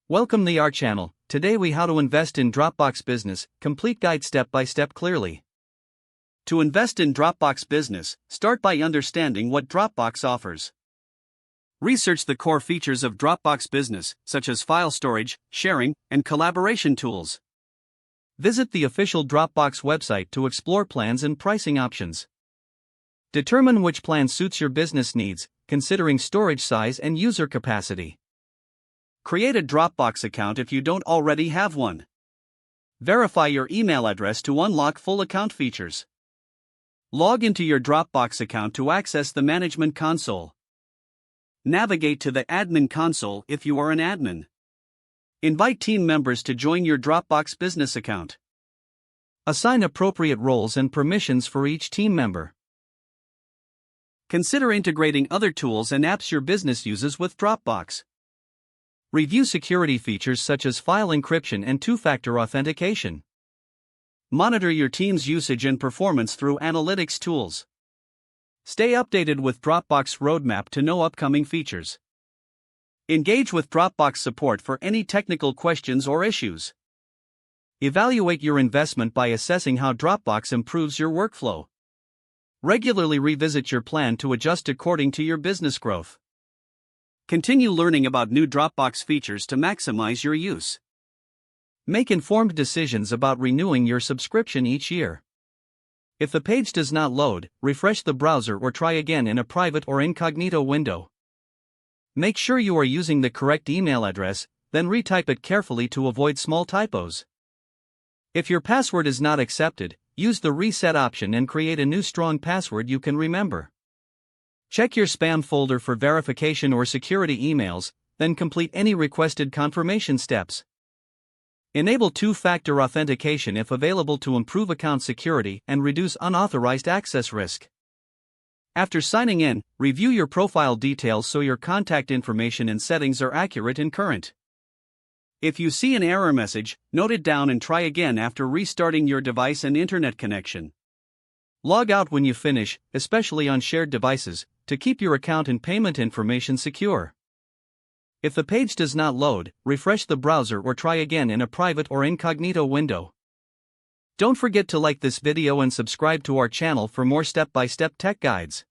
Welcome to our channel. Today we how to invest in Dropbox Business, complete guide step by step clearly. To invest in Dropbox Business, start by understanding what Dropbox offers. Research the core features of Dropbox Business, such as file storage, sharing, and collaboration tools. Visit the official Dropbox website to explore plans and pricing options. Determine which plan suits your business needs, considering storage size and user capacity. Create a Dropbox account if you don't already have one. Verify your email address to unlock full account features. Log into your Dropbox account to access the management console. Navigate to the admin console if you are an admin. Invite team members to join your Dropbox Business account. Assign appropriate roles and permissions for each team member. Consider integrating other tools and apps your business uses with Dropbox. Review security features such as file encryption and two-factor authentication. Monitor your team's usage and performance through analytics tools. Stay updated with Dropbox roadmap to know upcoming features. Engage with Dropbox support for any technical questions or issues. Evaluate your investment by assessing how Dropbox improves your workflow. Regularly revisit your plan to adjust according to your business growth. Continue learning about new Dropbox features to maximize your use. Make informed decisions about renewing your subscription each year. If the page does not load, refresh the browser or try again in a private or incognito window. Make sure you are using the correct email address, then retype it carefully to avoid small typos. If your password is not accepted, use the reset option and create a new strong password you can remember. Check your spam folder for verification or security emails, then complete any requested confirmation steps. Enable two-factor authentication if available to improve account security and reduce unauthorized access risk. After signing in, review your profile details so your contact information and settings are accurate and current. If you see an error message, note it down and try again after restarting your device and internet connection. Log out when you finish, especially on shared devices, to keep your account and payment information secure. If the page does not load, refresh the browser or try again in a private or incognito window. Don't forget to like this video and subscribe to our channel for more step-by-step tech guides.